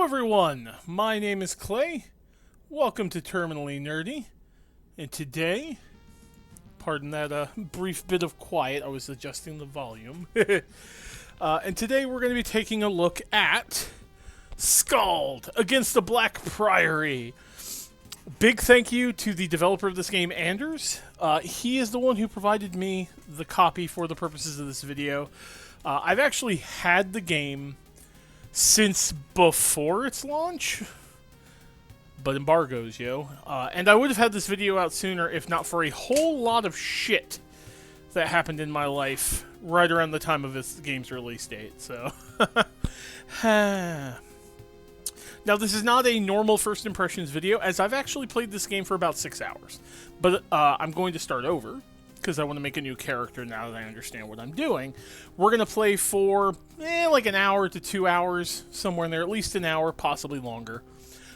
everyone, my name is Clay. Welcome to Terminally Nerdy. And today, pardon that brief bit of quiet, I was adjusting the volume. And today we're going to be taking a look at SKALD against the Black Priory. Big thank you to the developer of this game, Anders. He is the one who provided me the copy for the purposes of this video. I've actually had the game since before its launch, but embargoes, yo. And I would have had this video out sooner if not for a whole lot of shit that happened in my life right around the time of this game's release date, so. Now, this is not a normal first impressions video, as I've actually played this game for about 6 hours. But I'm going to start over, because I want to make a new character now that I understand what I'm doing. We're going to play for, like an hour to 2 hours, somewhere in there, at least an hour, possibly longer.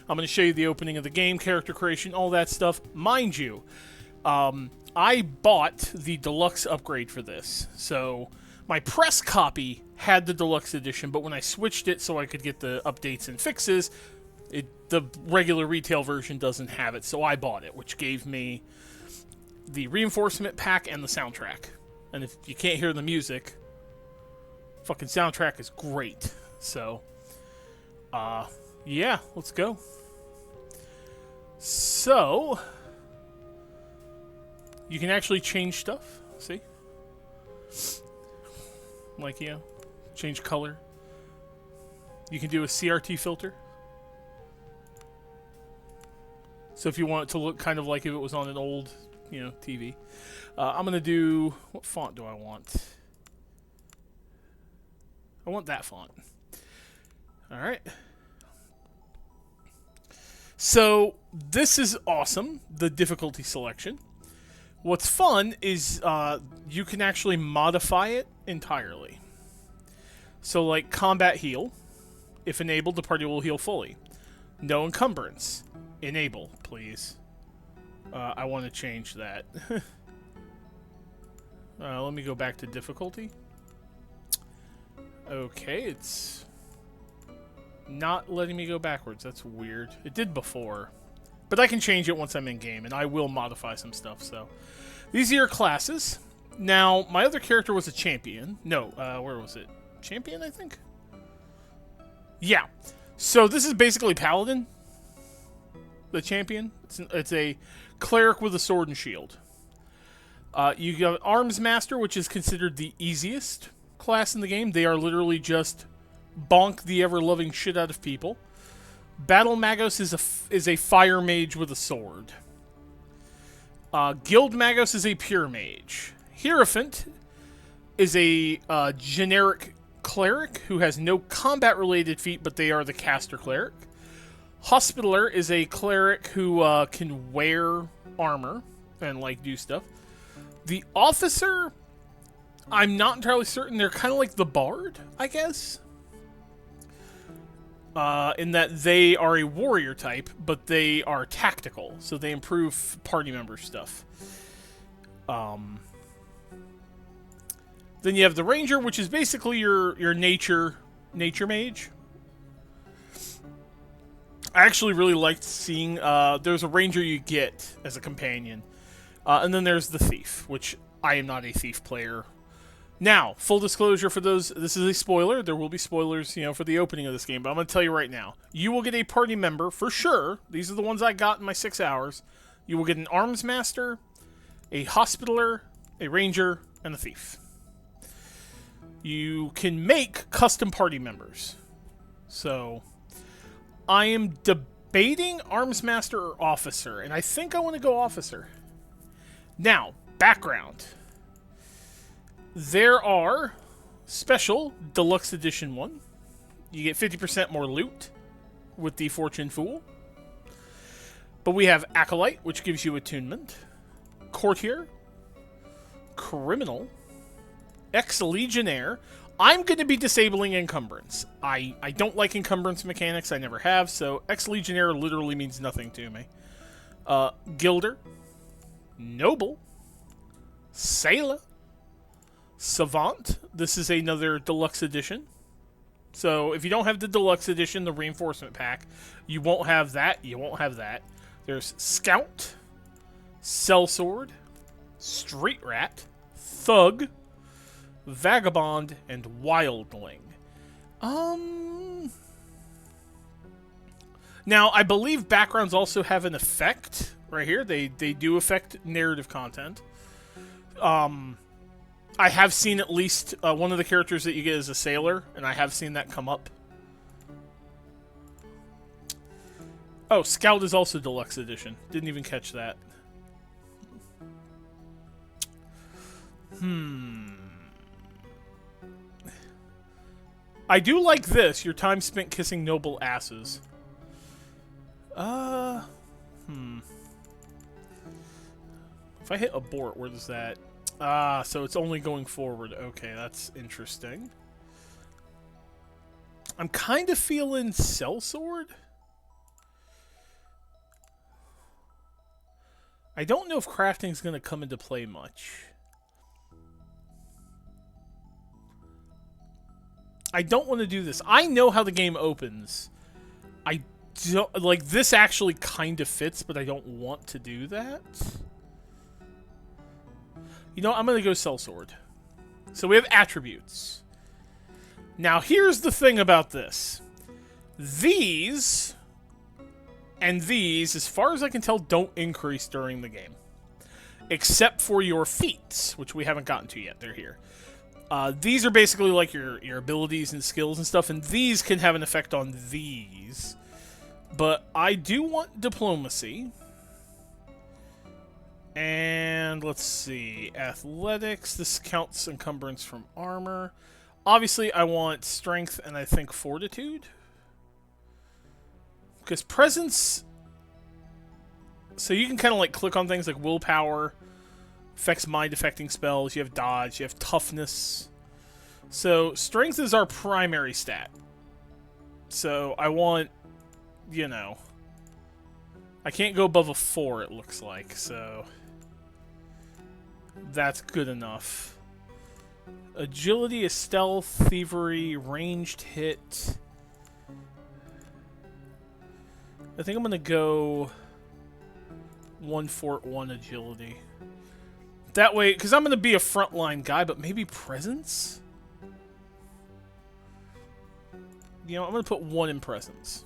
I'm going to show you the opening of the game, character creation, all that stuff. Mind you, I bought the deluxe upgrade for this, so my press copy had the deluxe edition, but when I switched it so I could get the updates and fixes, the regular retail version doesn't have it, so I bought it, which gave me the reinforcement pack and the soundtrack. And if you can't hear the music, fucking soundtrack is great. So, yeah, let's go. So, you can actually change stuff, see? Like, you know, change color. You can do a CRT filter. So if you want it to look kind of like if it was on an old, TV. I'm going to do... What font do I want? I want that font. Alright. So, this is awesome, the difficulty selection. What's fun is you can actually modify it entirely. So, like, combat heal. If enabled, the party will heal fully. No encumbrance. Enable, please. I want to change that. Let me go back to difficulty. Okay, it's not letting me go backwards. That's weird. It did before. But I can change it once I'm in game, and I will modify some stuff. So, these are your classes. Now, my other character was a champion. No, where was it? Champion, I think? Yeah. So, this is basically Paladin. The champion. It's a cleric with a sword and shield. You got Arms Master, which is considered the easiest class in the game. They are literally just bonk the ever-loving shit out of people. Battle Magos is a fire mage with a sword. Guild Magos is a pure mage. Hierophant is a generic cleric who has no combat-related feat, but they are the caster cleric. Hospitaller is a cleric who can wear armor and, like, do stuff. The Officer, I'm not entirely certain. They're kind of like the Bard, I guess. In that they are a warrior type, but they are tactical, so they improve party member stuff. Then you have the Ranger, which is basically your nature mage. I actually really liked seeing, there's a ranger you get as a companion. And then there's the thief, which I am not a thief player. Now, full disclosure for those, this is a spoiler. There will be spoilers, for the opening of this game, but I'm going to tell you right now. You will get a party member, for sure. These are the ones I got in my 6 hours. You will get an Arms Master, a Hospitaller, a Ranger, and a Thief. You can make custom party members. So, I am debating Arms Master or Officer, and I think I want to go Officer. Now, background. There are special Deluxe Edition 1. You get 50% more loot with the Fortune Fool. But we have Acolyte, which gives you attunement. Courtier. Criminal. Ex-Legionnaire. I'm going to be disabling encumbrance. I don't like encumbrance mechanics. I never have, so Ex-Legionnaire literally means nothing to me. Gilder. Noble. Sailor. Savant. This is another deluxe edition. So if you don't have the deluxe edition, the reinforcement pack, you won't have that. You won't have that. There's Scout, Sellsword, Street Rat, Thug, Vagabond, and Wildling. Now, I believe backgrounds also have an effect right here. They do affect narrative content. I have seen at least one of the characters that you get is a sailor, and I have seen that come up. Oh, Scout is also deluxe edition. Didn't even catch that. I do like this. Your time spent kissing noble asses. If I hit abort, where does that... so it's only going forward. Okay, that's interesting. I'm kind of feeling Sellsword. I don't know if crafting's going to come into play much. I don't want to do this. I know how the game opens. I don't... Like, this actually kind of fits, but I don't want to do that. You know, I'm going to go Sellsword. So we have attributes. Now, here's the thing about this. These and these, as far as I can tell, don't increase during the game. Except for your feats, which we haven't gotten to yet. They're here. These are basically like your abilities and skills and stuff, and these can have an effect on these. But I do want diplomacy. And let's see. Athletics. This counts encumbrance from armor. Obviously, I want strength and I think fortitude. Because presence... So you can kind of like click on things like willpower, affects mind affecting spells, you have dodge, you have toughness. So strength is our primary stat. So I want, you know... I can't go above a 4, it looks like, so... That's good enough. Agility is stealth, thievery, ranged hit. I think I'm gonna go 1 fort, 1 agility. That way, because I'm gonna be a frontline guy, but maybe presence? You know, I'm gonna put 1 in presence.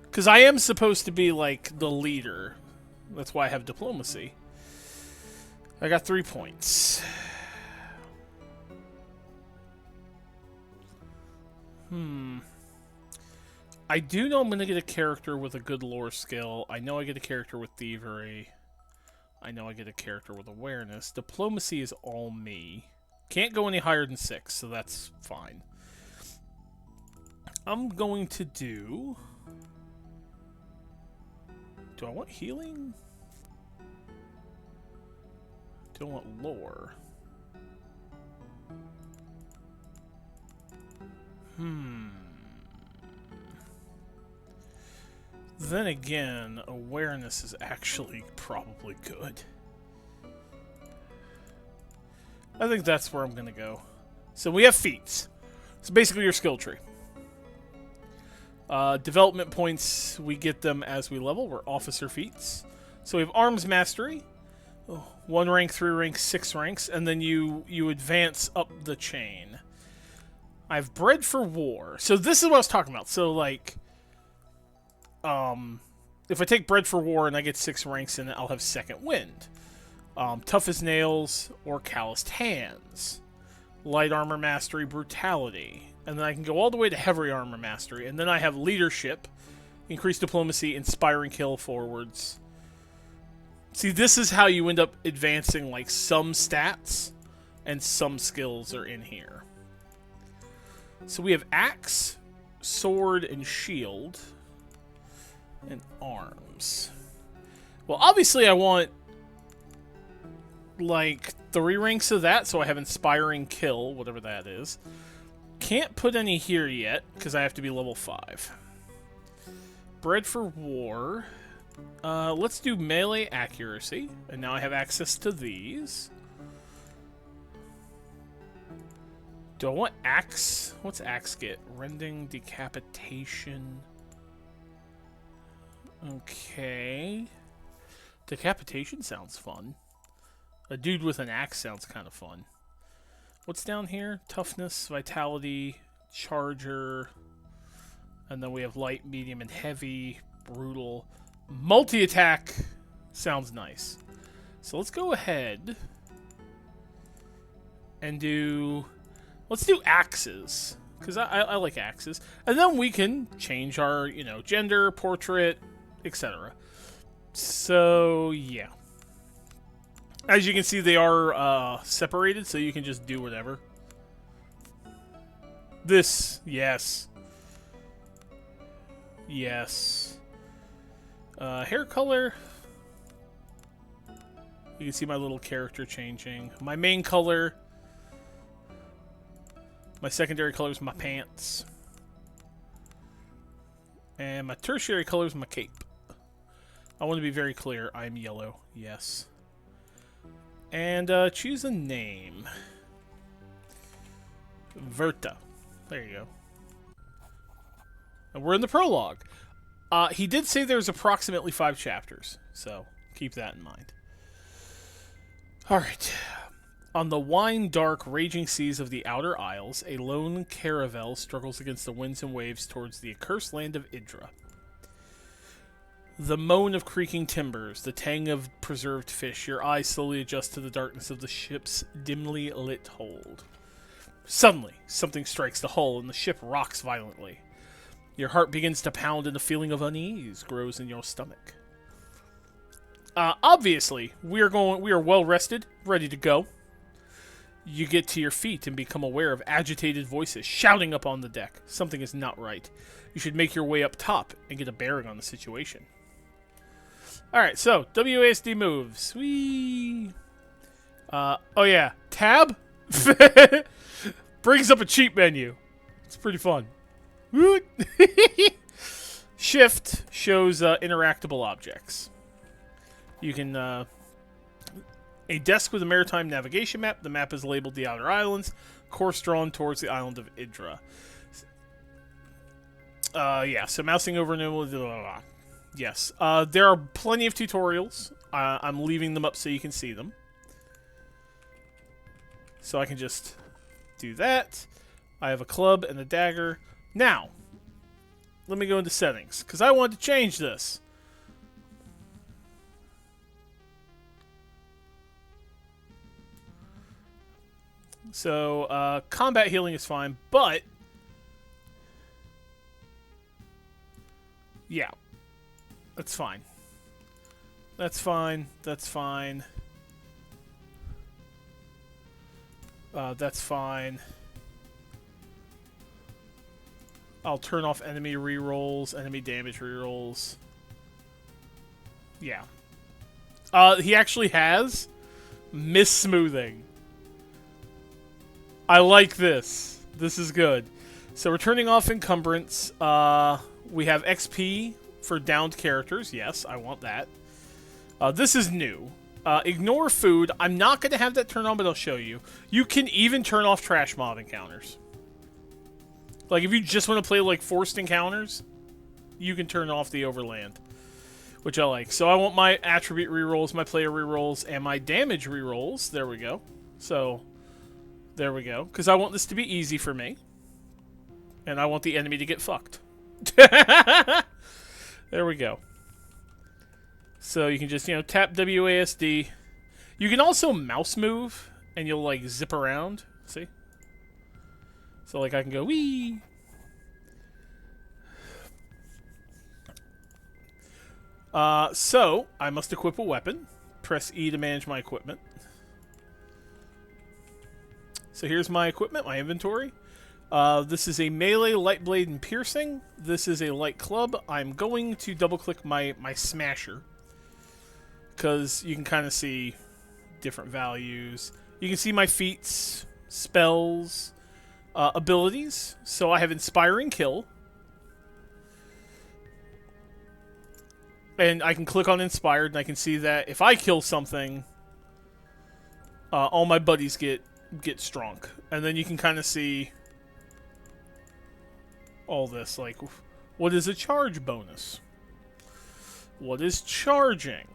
Because I am supposed to be, like, the leader. That's why I have diplomacy. I got 3 points. I do know I'm going to get a character with a good lore skill. I know I get a character with thievery. I know I get a character with awareness. Diplomacy is all me. Can't go any higher than 6, so that's fine. I'm going to do... Do I want healing? Do I want lore? Then again, awareness is actually probably good. I think that's where I'm going to go. So we have feats. So basically your skill tree. Development points, we get them as we level. We're officer feats. So we have arms mastery. 1 rank, 3 ranks, 6 ranks. And then you advance up the chain. I have bred for war. So this is what I was talking about. So like... if I take bred for war and I get 6 ranks in it, I'll have second wind. Tough as nails or calloused hands. Light armor mastery, brutality. And then I can go all the way to heavy armor mastery. And then I have leadership, increased diplomacy, inspiring kill forwards. See, this is how you end up advancing like some stats and some skills are in here. So we have axe, sword, and shield. And arms. Well, obviously I want like 3 ranks of that, so I have inspiring kill, whatever that is. Can't put any here yet, because I have to be level 5. Bred for war. Let's do melee accuracy, and now I have access to these. Do I want axe? What's axe get? Rending, decapitation. Okay. Decapitation sounds fun. A dude with an axe sounds kind of fun. What's down here? Toughness, vitality, charger. And then we have light, medium, and heavy. Brutal. Multi-attack sounds nice. So let's go ahead and do... Let's do axes. Because I like axes. And then we can change our, you know, gender, portrait, etc. So, yeah. As you can see, they are separated, so you can just do whatever. This, yes. Yes. Hair color. You can see my little character changing. My main color. My secondary color is my pants. And my tertiary color is my cape. I want to be very clear. I'm yellow. Yes. And choose a name. Verta. There you go. And we're in the prologue. He did say there's approximately 5 chapters, so keep that in mind. Alright. On the wine-dark, raging seas of the Outer Isles, a lone caravel struggles against the winds and waves towards the accursed land of Idra. The moan of creaking timbers, the tang of preserved fish, your eyes slowly adjust to the darkness of the ship's dimly lit hold. Suddenly, something strikes the hull and the ship rocks violently. Your heart begins to pound and a feeling of unease grows in your stomach. Obviously, we are well rested, ready to go. You get to your feet and become aware of agitated voices shouting up on the deck. Something is not right. You should make your way up top and get a bearing on the situation. Alright, so, WASD moves. Whee! Oh yeah, tab? Brings up a cheat menu. It's pretty fun. Shift shows interactable objects. You can... a desk with a maritime navigation map. The map is labeled the Outer Islands. Course drawn towards the island of Idra. Yeah, so mousing over and... Yes. There are plenty of tutorials. I'm leaving them up so you can see them. So I can just do that. I have a club and a dagger. Now, let me go into settings, because I wanted to change this. So, combat healing is fine, but... Yeah. That's fine. That's fine. That's fine. That's fine. I'll turn off enemy rerolls, enemy damage rerolls. Yeah. He actually has miss smoothing. I like this. This is good. So we're turning off encumbrance. We have XP for downed characters. Yes, I want that. This is new. Ignore food. I'm not going to have that turned on, but I'll show you. You can even turn off trash mob encounters. Like, if you just want to play, like, forced encounters, you can turn off the overland, which I like. So I want my attribute rerolls, my player rerolls, and my damage rerolls. There we go. So, there we go. Because I want this to be easy for me. And I want the enemy to get fucked. There we go. So you can just, you know, tap WASD. You can also mouse move, and you'll, like, zip around. See? So, like, I can go, wee! So, I must equip a weapon. Press E to manage my equipment. So here's my equipment, my inventory. This is a melee, light blade, and piercing. This is a light club. I'm going to double-click my smasher, because you can kind of see different values. You can see my feats, spells, abilities. So I have Inspiring Kill. And I can click on Inspired, and I can see that if I kill something, all my buddies get get strong. And then you can kind of see all this. Like, what is a charge bonus? What is charging?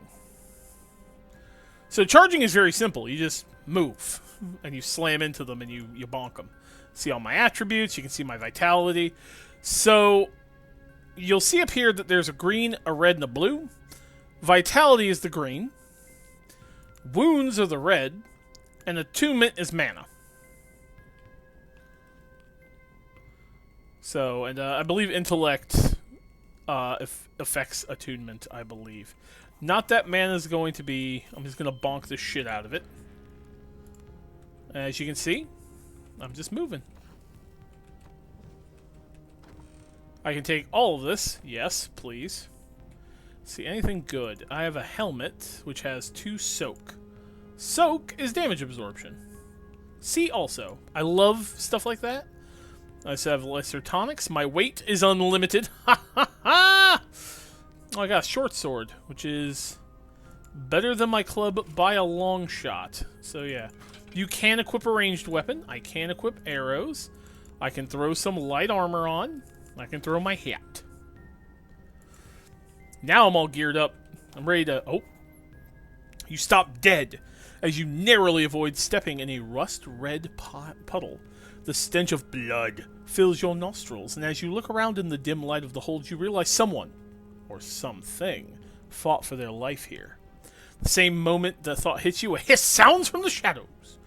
So charging is very simple. You just move, and you slam into them, and you bonk them. See all my attributes. You can see my vitality. So you'll see up here that there's a green, a red, and a blue. Vitality is the green. Wounds are the red. And attunement is mana. So, and I believe intellect affects attunement, I believe. Not that mana is going to be... I'm just going to bonk the shit out of it. As you can see, I'm just moving. I can take all of this. Yes, please. See, anything good? I have a helmet, which has 2 soak. Soak is damage absorption. See also. I love stuff like that. I also have lesser tonics. My weight is unlimited. Ha ha ha! Oh, I got a short sword, which is better than my club by a long shot. So yeah. You can equip a ranged weapon. I can equip arrows. I can throw some light armor on. I can throw my hat. Now I'm all geared up. I'm ready to... Oh. You stop dead as you narrowly avoid stepping in a rust-red puddle. The stench of blood fills your nostrils, and as you look around in the dim light of the hold, you realize someone, or something, fought for their life here. The same moment the thought hits you, a hiss sounds from the shadows.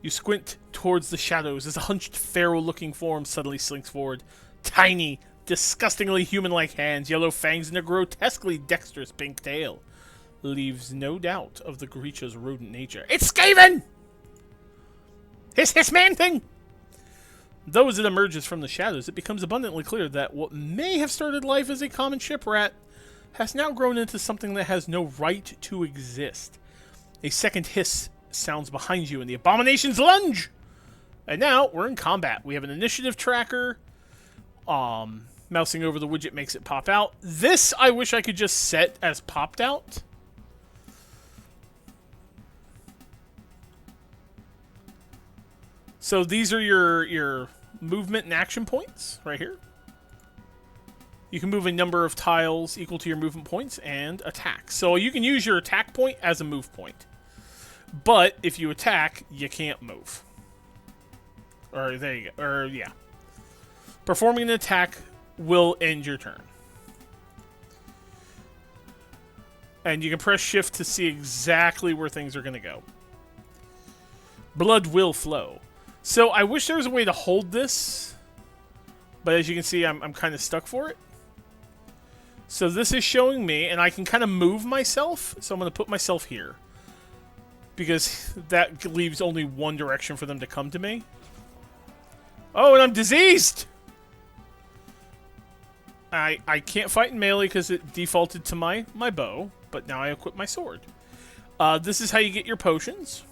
You squint towards the shadows as a hunched, pharaoh-looking form suddenly slinks forward. Tiny, disgustingly human-like hands, yellow fangs, and a grotesquely dexterous pink tail leaves no doubt of the creature's rodent nature. It's Skaven! Hiss, man-thing! Though as it emerges from the shadows, it becomes abundantly clear that what may have started life as a common shipwreck has now grown into something that has no right to exist. A second hiss sounds behind you, and the abominations lunge! And now, we're in combat. We have an initiative tracker. Mousing over the widget makes it pop out. This, I wish I could just set as popped out. So these are your movement and action points right here. You can move a number of tiles equal to your movement points and attack. So you can use your attack point as a move point. But if you attack, you can't move. Or there you go. Or yeah. Performing an attack will end your turn. And you can press shift to see exactly where things are going to go. Blood will flow. So I wish there was a way to hold this, but as you can see, I'm kind of stuck for it. So this is showing me, and I can kind of move myself, so I'm going to put myself here, because that leaves only one direction for them to come to me. Oh, and I'm diseased! I can't fight in melee because it defaulted to my bow, but now I equip my sword. This is how you get your potions,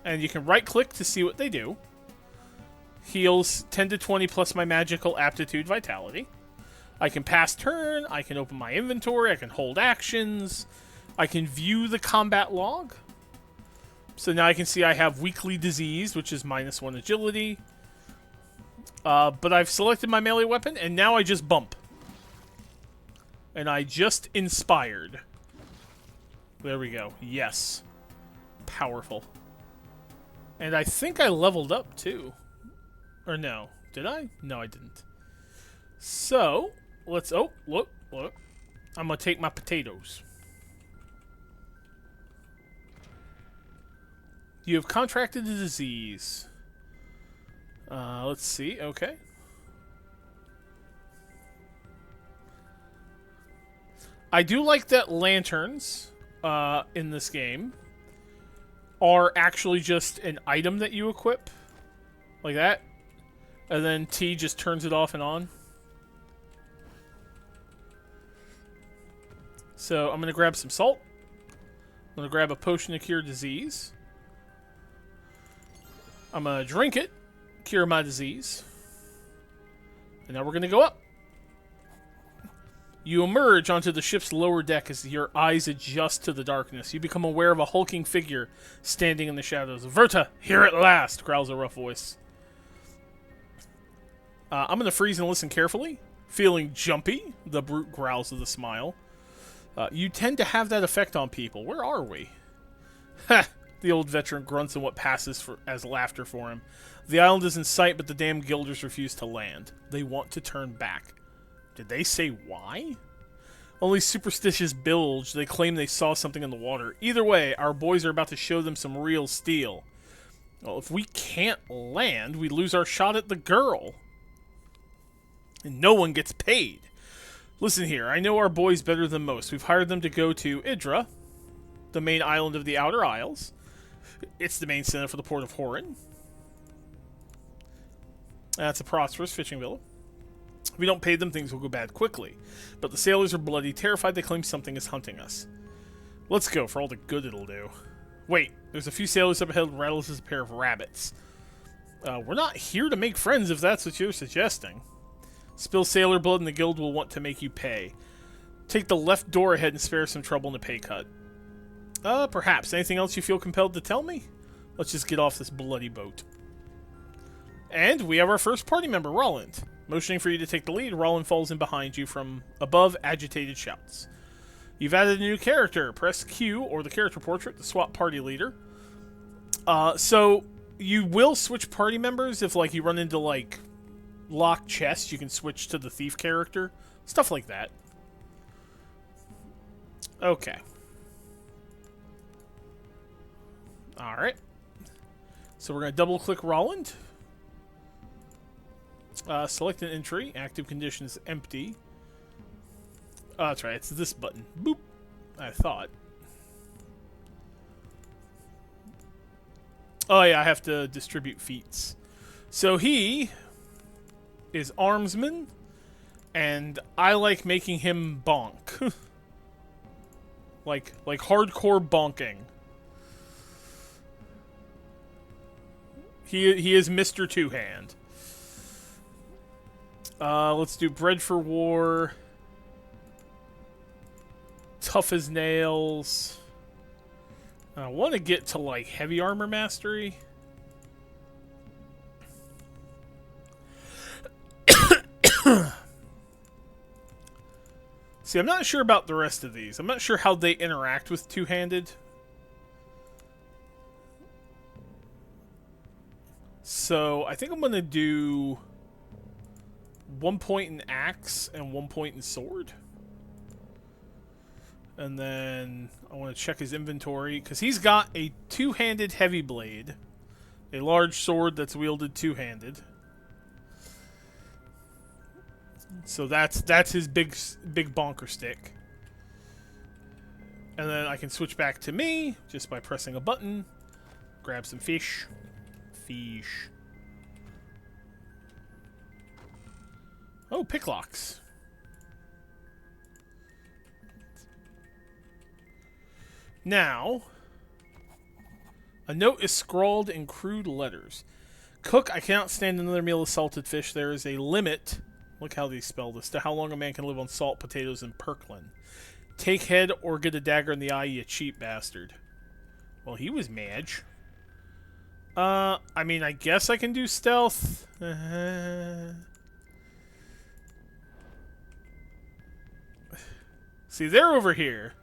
and you can right-click to see what they do. Heals 10 to 20 plus my magical aptitude vitality. I can pass turn. I can open my inventory. I can hold actions. I can view the combat log. So now I can see I have weekly disease, which is -1 agility. But I've selected my melee weapon, and now I just bump. And I just inspired. There we go. Yes. Powerful. And I think I leveled up, too. Or no. Did I? No, I didn't. So, let's... Oh, look. I'm going to take my potatoes. You have contracted the disease. Let's see. Okay. I do like that lanterns in this game are actually just an item that you equip. Like that. And then T just turns it off and on. So I'm going to grab some salt. I'm going to grab a potion to cure disease. I'm going to drink it. Cure my disease. And now we're going to go up. You emerge onto the ship's lower deck as your eyes adjust to the darkness. You become aware of a hulking figure standing in the shadows. Verta, here at last, growls a rough voice. I'm going to freeze and listen carefully. Feeling jumpy, the brute growls with a smile. You tend to have that effect on people. Where are we? Ha! The old veteran grunts in what passes as laughter for him. The island is in sight, but the damn Guilders refuse to land. They want to turn back. Did they say why? Only superstitious bilge. They claim they saw something in the water. Either way, our boys are about to show them some real steel. Well, if we can't land, we lose our shot at the girl. And no one gets paid. Listen here, I know our boys better than most. We've hired them to go to Idra, the main island of the Outer Isles. It's the main center for the port of Horin. That's a prosperous fishing village. If we don't pay them, things will go bad quickly. But the sailors are bloody terrified. They claim something is hunting us. Let's go, for all the good it'll do. Wait, there's a few sailors up ahead, rattles as a pair of rabbits. We're not here to make friends, if that's what you're suggesting. Spill sailor blood and the guild will want to make you pay. Take the left door ahead and spare some trouble in the pay cut. Perhaps. Anything else you feel compelled to tell me? Let's just get off this bloody boat. And we have our first party member, Roland. Motioning for you to take the lead, Roland falls in behind you from above, agitated shouts. You've added a new character. Press Q, or the character portrait, to swap party leader. So, you will switch party members if, like, you run into, like, locked chests. You can switch to the thief character. Stuff like that. Okay. Alright. So we're going to double-click Roland. Select an entry. Active conditions empty. Oh, that's right. It's this button. Boop. I thought. Oh, yeah. I have to distribute feats. So he is armsman, and I like making him bonk. like hardcore bonking. He is Mr. Two-Hand. Let's do Bread for War. Tough as Nails. I want to get to, like, Heavy Armor Mastery. See, I'm not sure about the rest of these. I'm not sure how they interact with Two-Handed. So, I think I'm going to do 1 point in Axe and 1 point in Sword. And then I want to check his inventory, because he's got a two-handed heavy blade. A large sword that's wielded two-handed. So that's his big bonker stick. And then I can switch back to me just by pressing a button. Grab some fish. Fish. Oh, picklocks. Now, a note is scrawled in crude letters. Cook, I cannot stand another meal of salted fish. There is a limit, look how they spell this, to how long a man can live on salt, potatoes, and perklin. Take head or get a dagger in the eye, you cheap bastard. Well, he was Madge. I mean, I guess I can do stealth. See, they're over here.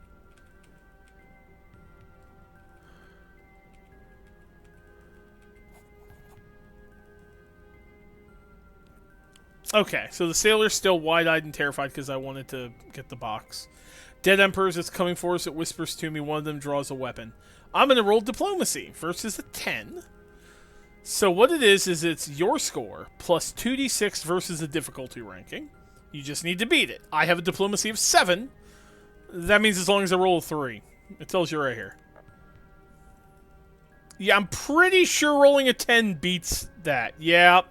Okay, so the sailor's still wide-eyed and terrified because I wanted to get the box. Dead Emperors is coming for us. It whispers to me. One of them draws a weapon. I'm going to roll diplomacy. First is a 10. So what it is it's your score plus 2d6 versus the difficulty ranking. You just need to beat it. I have a diplomacy of 7. That means as long as I roll a 3. It tells you right here. Yeah, I'm pretty sure rolling a 10 beats that. Yeah.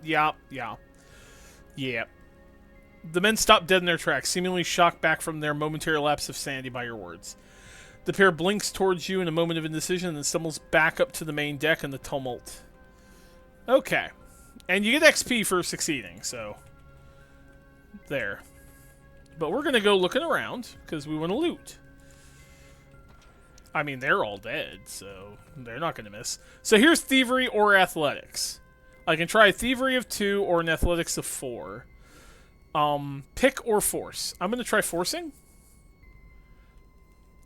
The men stop dead in their tracks, seemingly shocked back from their momentary lapse of sanity by your words. The pair blinks towards you in a moment of indecision and then stumbles back up to the main deck in the tumult. Okay. And you get XP for succeeding, so... There. But we're going to go looking around, because we want to loot. I mean, they're all dead, so they're not going to miss. So here's thievery or athletics. I can try thievery of 2 or an athletics of 4. Pick or force. I'm going to try forcing.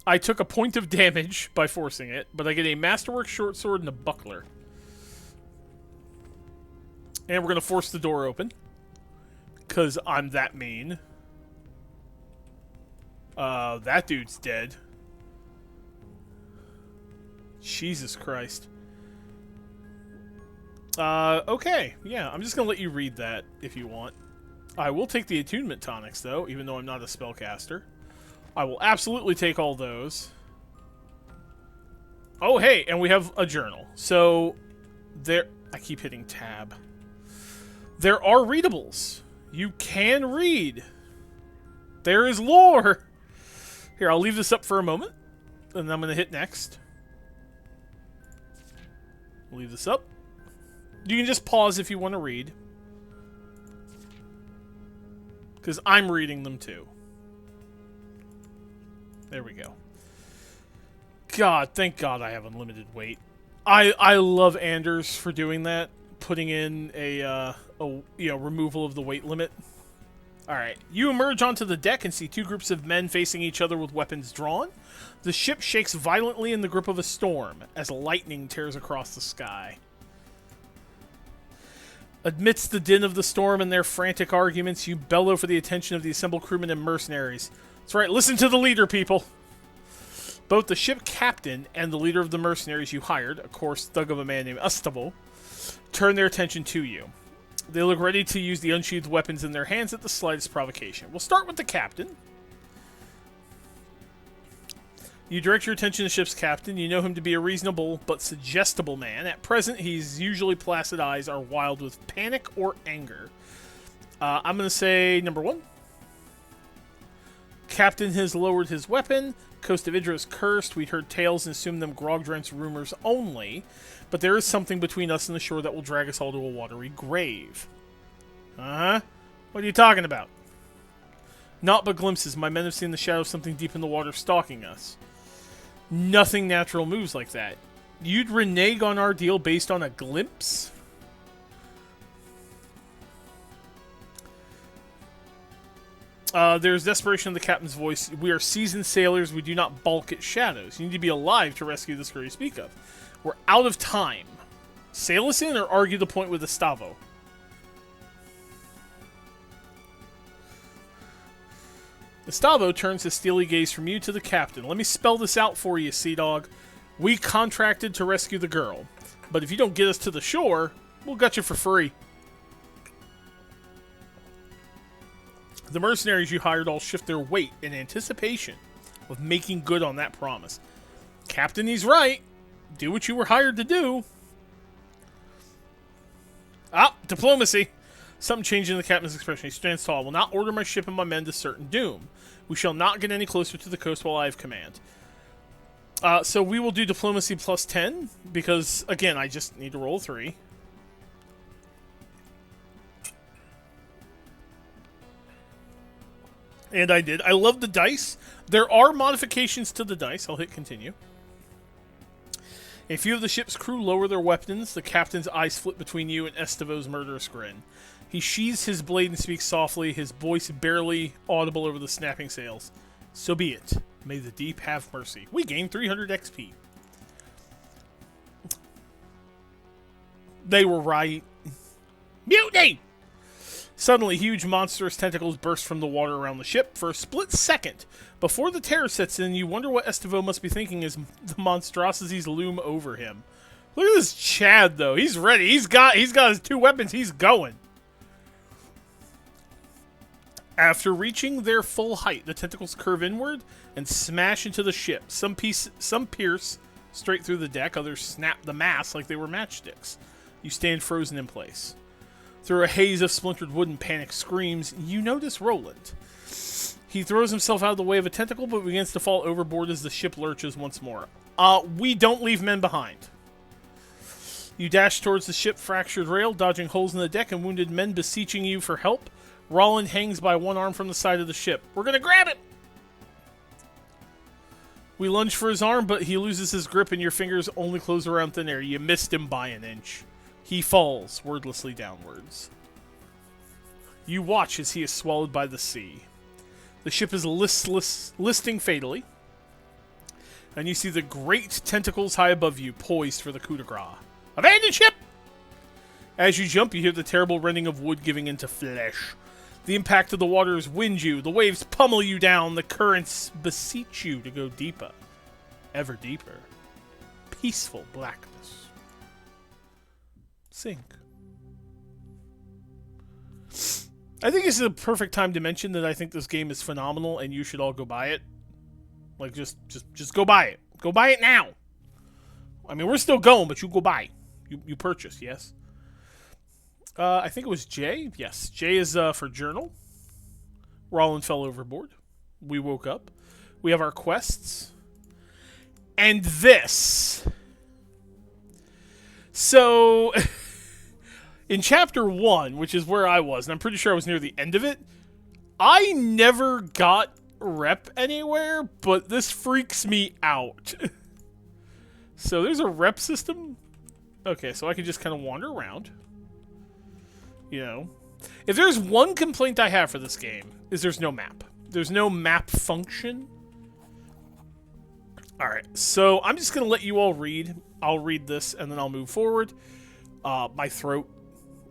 I took a point of damage by forcing it, but I get a masterwork short sword and a buckler. And we're going to force the door open. Because I'm that mean. That dude's dead. Jesus Christ. Okay. Yeah, I'm just going to let you read that if you want. I will take the attunement tonics, though, even though I'm not a spellcaster. I will absolutely take all those. Oh, hey, and we have a journal. So, there... I keep hitting tab. There are readables. You can read. There is lore. Here, I'll leave this up for a moment, and then I'm going to hit next. Leave this up. You can just pause if you want to read. Because I'm reading them too. There we go. God, thank God I have unlimited weight. I love Anders for doing that, putting in a removal of the weight limit. All right, you emerge onto the deck and see 2 groups of men facing each other with weapons drawn. The ship shakes violently in the grip of a storm as lightning tears across the sky. Amidst the din of the storm and their frantic arguments, you bellow for the attention of the assembled crewmen and mercenaries. That's right, listen to the leader, people! Both the ship captain and the leader of the mercenaries you hired, a coarse thug of a man named Ustavo, turn their attention to you. They look ready to use the unsheathed weapons in their hands at the slightest provocation. We'll start with the captain. You direct your attention to the ship's captain. You know him to be a reasonable but suggestible man. At present, his usually placid eyes are wild with panic or anger. I'm going to say number 1. Captain has lowered his weapon. Coast of Idra is cursed. We'd heard tales and assumed them grog-drenched rumors only. But there is something between us and the shore that will drag us all to a watery grave. Uh-huh. What are you talking about? Naught but glimpses. My men have seen the shadow of something deep in the water stalking us. Nothing natural moves like that. You'd renege on our deal based on a glimpse? There's desperation in the captain's voice. We are seasoned sailors. We do not balk at shadows. You need to be alive to rescue this girl you speak of. We're out of time. Sail us in or argue the point with Ustavo. Ustavo turns his steely gaze from you to the captain. Let me spell this out for you, Sea Dog. We contracted to rescue the girl. But if you don't get us to the shore, we'll gut you for free. The mercenaries you hired all shift their weight in anticipation of making good on that promise. Captain, he's right. Do what you were hired to do. Ah, diplomacy. Something changed in the captain's expression. He stands tall. I will not order my ship and my men to certain doom. We shall not get any closer to the coast while I have command. So we will do diplomacy plus 10, because, again, I just need to roll 3. And I did. I love the dice. There are modifications to the dice. I'll hit continue. A few of the ship's crew lower their weapons. The captain's eyes flit between you and Estavo's murderous grin. He sheathes his blade and speaks softly, his voice barely audible over the snapping sails. So be it. May the deep have mercy. We gain 300 XP. They were right. Mutiny! Suddenly, huge monstrous tentacles burst from the water around the ship. For a split second, before the terror sets in, you wonder what Estavo must be thinking as the monstrosities loom over him. Look at this Chad, though. He's ready. He's got his 2 weapons. He's going. After reaching their full height, the tentacles curve inward and smash into the ship. Some pierce straight through the deck. Others snap the mast like they were matchsticks. You stand frozen in place. Through a haze of splintered wood and panicked screams, you notice Roland. He throws himself out of the way of a tentacle, but begins to fall overboard as the ship lurches once more. We don't leave men behind. You dash towards the ship fractured rail, dodging holes in the deck and wounded men beseeching you for help. Roland hangs by one arm from the side of the ship. We're gonna grab it! We lunge for his arm, but he loses his grip and your fingers only close around thin air. You missed him by an inch. He falls wordlessly downwards. You watch as he is swallowed by the sea. The ship is listing fatally, and you see the great tentacles high above you, poised for the coup de grace. Abandon ship! As you jump, you hear the terrible rending of wood giving into flesh. The impact of the waters wind you, the waves pummel you down, the currents beseech you to go deeper, ever deeper. Peaceful blackness. Sink. I think this is a perfect time to mention that I think this game is phenomenal and you should all go buy it. Like, just go buy it. Go buy it now. I mean, we're still going, but you go buy. You purchase, yes? I think it was J. Yes, J is for journal. Roland fell overboard. We woke up. We have our quests. And this. So... in Chapter 1, which is where I was, and I'm pretty sure I was near the end of it, I never got rep anywhere, but this freaks me out. So there's a rep system. Okay, so I can just kind of wander around. You know. If there's one complaint I have for this game, is there's no map. There's no map function. Alright, so I'm just going to let you all read. I'll read this, and then I'll move forward. My throat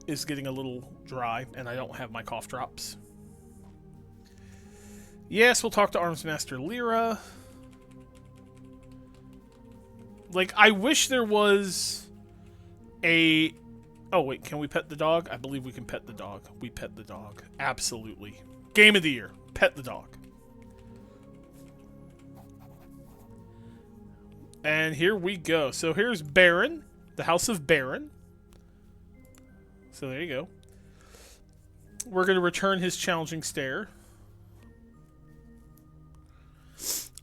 is getting a little dry, and I don't have my cough drops. Yes, we'll talk to Arms Master Lyra. Like, I wish there was a... Oh, wait, can we pet the dog? I believe we can pet the dog. We pet the dog. Absolutely. Game of the year. Pet the dog. And here we go. So here's Baron. The House of Baron. So there you go. We're going to return his challenging stare.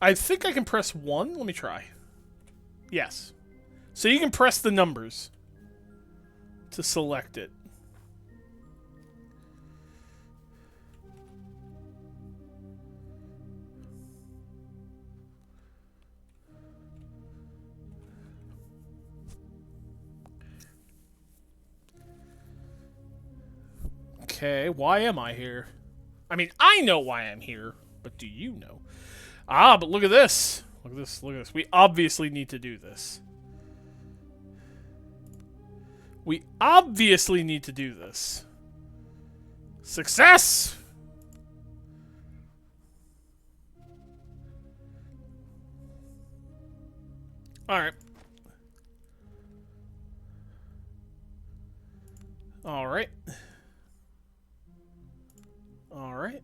I think I can press 1. Let me try. Yes. So you can press the numbers to select it. Okay, why am I here? I mean, I know why I'm here, but do you know? Ah, but look at this. Look at this, look at this. We obviously need to do this. We obviously need to do this. Success! Alright. Alright. Alright.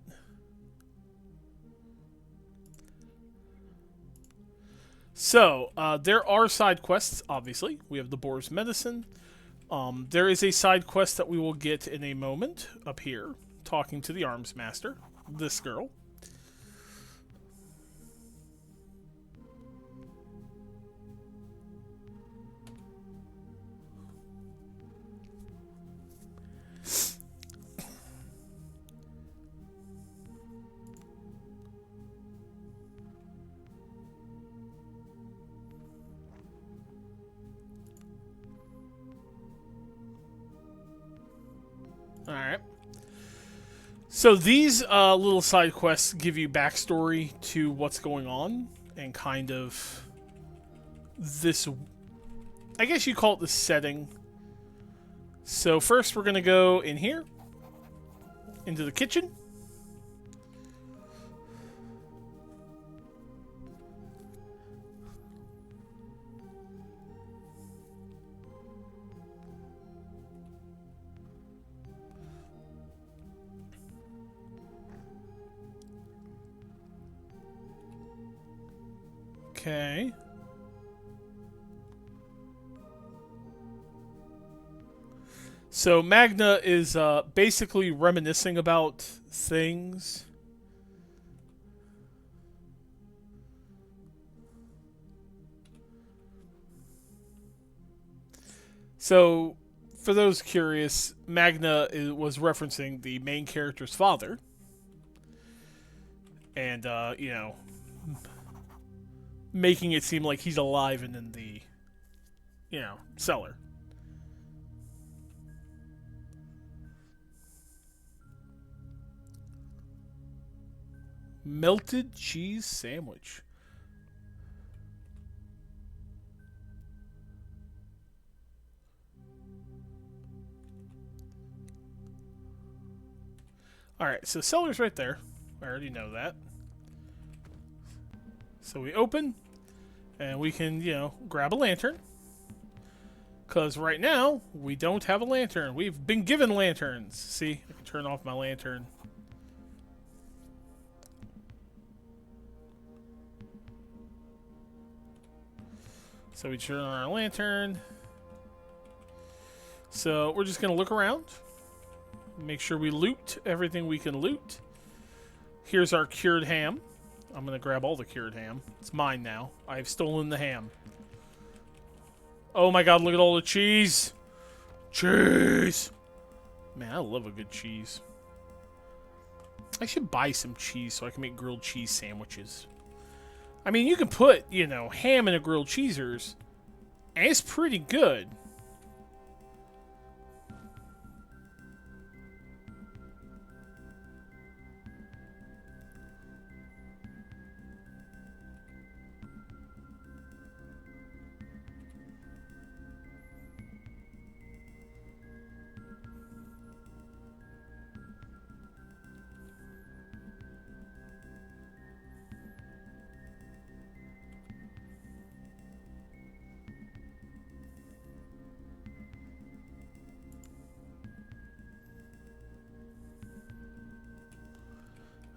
So, there are side quests, obviously. We have the Boar's Medicine. There is a side quest that we will get in a moment up here, talking to the Arms Master, this girl. Alright. So these little side quests give you backstory to what's going on and kind of this, I guess you call it the setting. So first we're going to go in here, into the kitchen. Okay. So Magna is basically reminiscing about things. So For those curious, Magna was referencing the main character's father. And, you know, making it seem like he's alive and in the, you know, cellar. Melted cheese sandwich. Alright, so cellar's right there. I already know that. So we open, and we can, you know, grab a lantern. Because right now, we don't have a lantern. We've been given lanterns. See, I can turn off my lantern. So we turn on our lantern. So we're just going to look around. Make sure we loot everything we can loot. Here's our cured ham. I'm going to grab all the cured ham. It's mine now. I've stolen the ham. Oh my god, look at all the cheese. Cheese. Man, I love a good cheese. I should buy some cheese so I can make grilled cheese sandwiches. I mean, you can put, you know, ham in a grilled cheesers, and it's pretty good.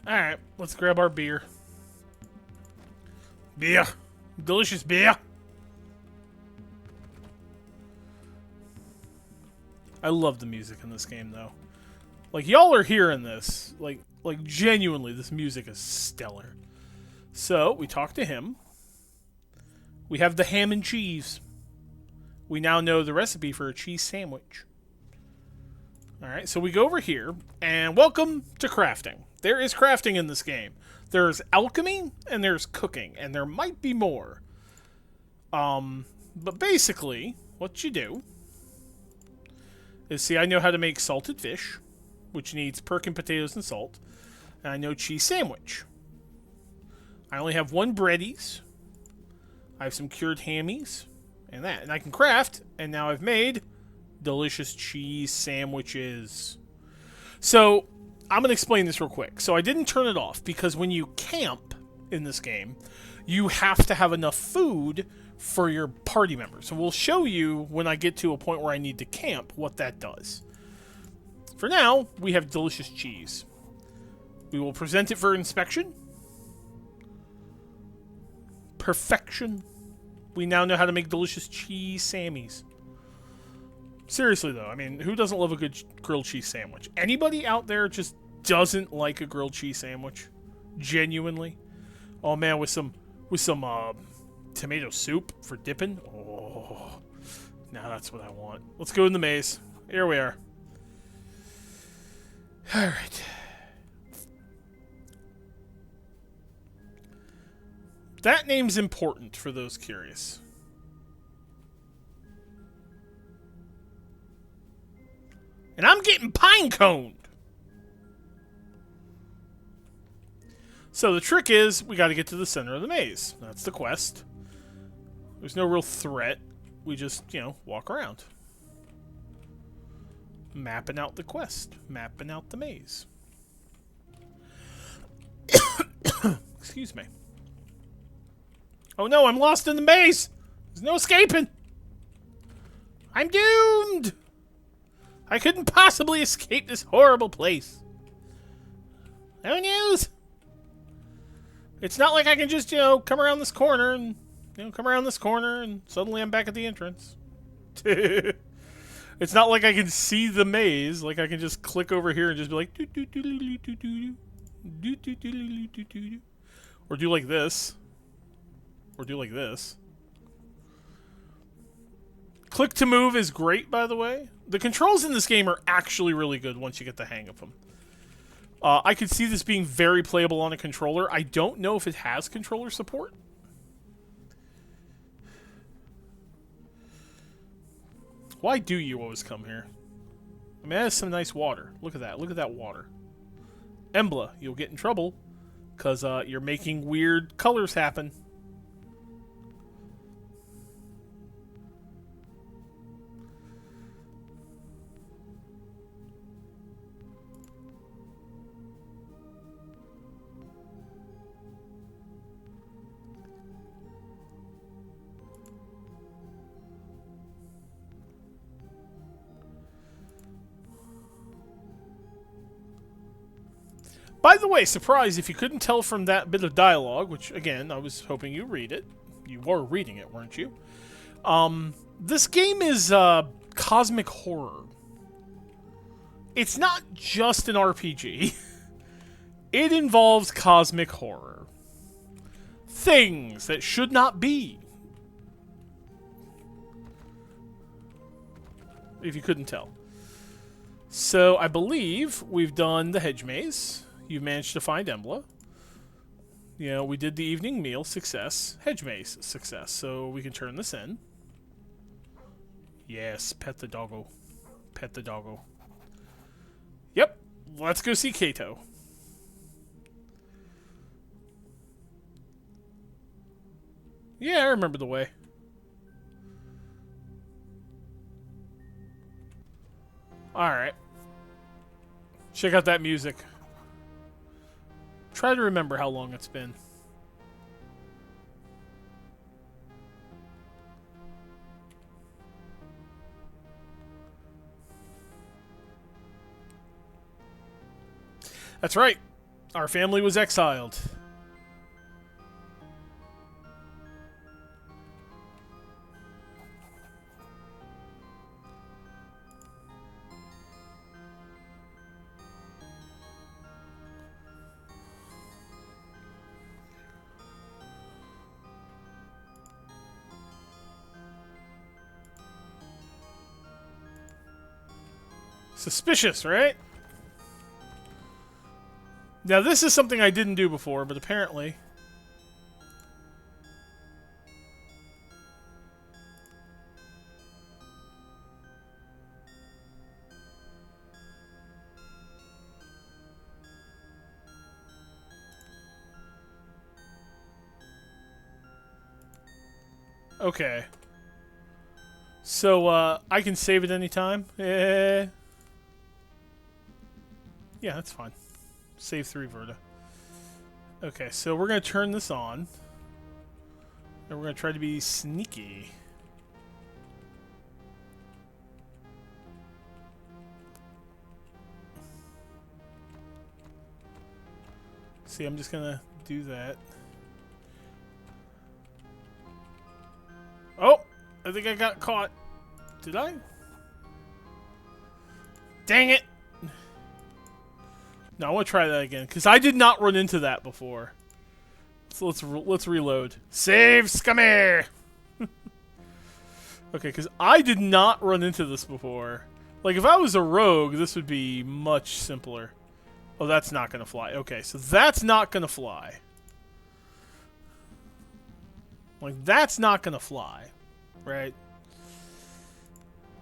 Alright, let's grab our beer. Beer. Delicious beer. I love the music in this game, though. Like, y'all are hearing this. Like genuinely, this music is stellar. So, we talk to him. We have the ham and cheese. We now know the recipe for a cheese sandwich. Alright, so we go over here, and welcome to crafting. There is crafting in this game. There's alchemy, and there's cooking, and there might be more. But basically, what you do is, see, I know how to make salted fish, which needs perkin potatoes and salt, and I know cheese sandwich. I only have one breadies. I have some cured hammies, and that. And I can craft, and now I've made delicious cheese sandwiches. So, I'm going to explain this real quick. So I didn't turn it off because when you camp in this game, you have to have enough food for your party members. So we'll show you when I get to a point where I need to camp what that does. For now, we have delicious cheese. We will present it for inspection. Perfection. We now know how to make delicious cheese sammies. Seriously, though, I mean, who doesn't love a good grilled cheese sandwich? Anybody out there just doesn't like a grilled cheese sandwich? Genuinely? Oh, man, with some tomato soup for dipping? Oh, now that's what I want. Let's go in the maze. Here we are. All right. That name's important for those curious. And I'm getting pine coned. So the trick is, we got to get to the center of the maze. That's the quest. There's no real threat. We just, you know, walk around. Mapping out the quest. Mapping out the maze. Excuse me. Oh no, I'm lost in the maze! There's no escaping! I'm doomed! I couldn't possibly escape this horrible place. No news! It's not like I can just, you know, come around this corner and, you know, come around this corner and suddenly I'm back at the entrance. It's not like I can see the maze. Like I can just click over here and just be like, or do like this. Or do like this. Click to move is great, by the way. The controls in this game are actually really good once you get the hang of them. I could see this being very playable on a controller. I don't know if it has controller support. Why do you always come here? I mean, that is some nice water. Look at that. Look at that water. Embla, you'll get in trouble because you're making weird colors happen. By the way, surprise, if you couldn't tell from that bit of dialogue, which, again, I was hoping you read it. You were reading it, weren't you? This game is cosmic horror. It's not just an RPG. It involves cosmic horror. Things that should not be. If you couldn't tell. So, I believe we've done the hedge maze. You've managed to find Embla. You know, we did the evening meal, success. Hedge maze, success. So we can turn this in. Yes, pet the doggo. Pet the doggo. Yep, let's go see Kato. Yeah, I remember the way. Alright. Check out that music. Try to remember how long it's been. That's right. Our family was exiled. Suspicious, right? Now, this is something I didn't do before, but apparently... Okay. So, I can save at any time? Yeah, that's fine. Save 3 Verta. Okay, so we're going to turn this on. And we're going to try to be sneaky. See, I'm just going to do that. Oh! I think I got caught. Did I? Dang it! No, I want to try that again, because I did not run into that before. So let's reload. Save, scummy! Okay, because I did not run into this before. Like, if I was a rogue, this would be much simpler. Oh, that's not going to fly. Okay, so that's not going to fly. Like, that's not going to fly. Right?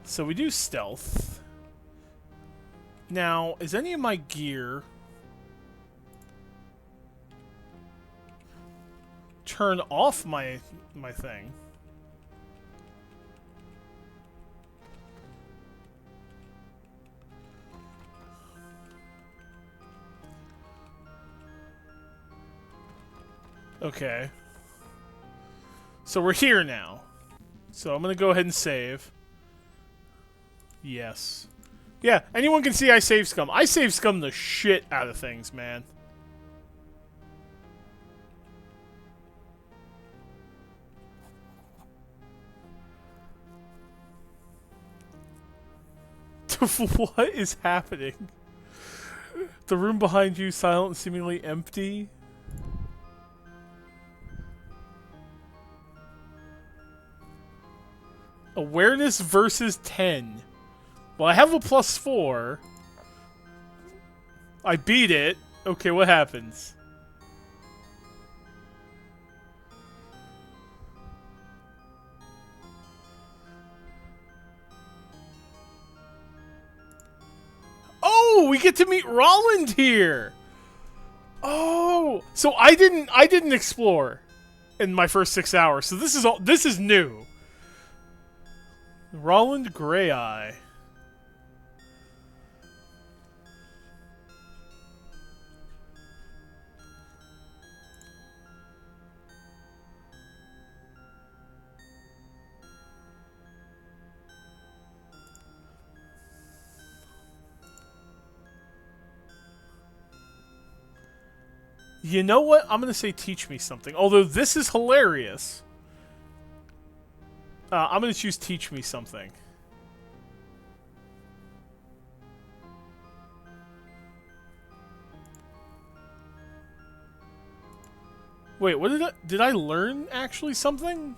So we do stealth. Now, is any of my gear turn off my thing? Okay. So we're here now. So I'm going to go ahead and save. Yes. Yeah, anyone can see I save scum. I save scum the shit out of things, man. What is happening? The room behind you, silent and seemingly empty. Awareness versus 10. Well, I have a +4. I beat it. Okay, what happens? Oh, we get to meet Roland here. Oh, so I didn't explore in my first 6 hours. So this is new. Roland Greyeye. You know what? I'm going to say teach me something. Although this is hilarious. I'm going to choose teach me something. Wait, what did I learn actually something?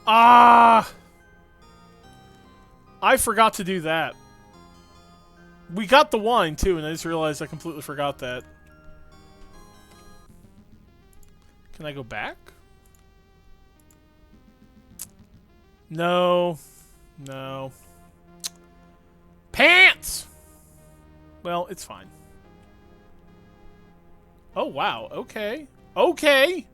Ah! I forgot to do that. We got the wine, too, and I just realized I completely forgot that. Can I go back? No. No. Pants! Well, it's fine. Oh, wow. Okay. Okay!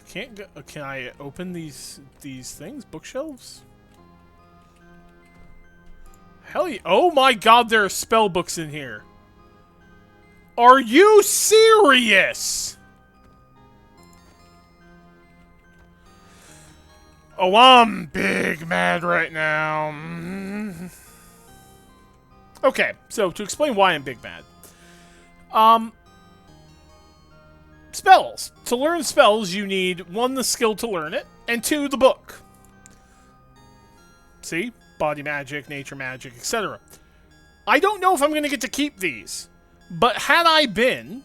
Can't go. Can I open these things? Bookshelves? Hell yeah. Oh my god, there are spell books in here. Are you serious? Oh, I'm big mad right now. Okay, so to explain why I'm big mad. Spells. To learn spells, you need 1, the skill to learn it, and 2, the book. See? Body magic, nature magic, etc. I don't know if I'm going to get to keep these, but had I been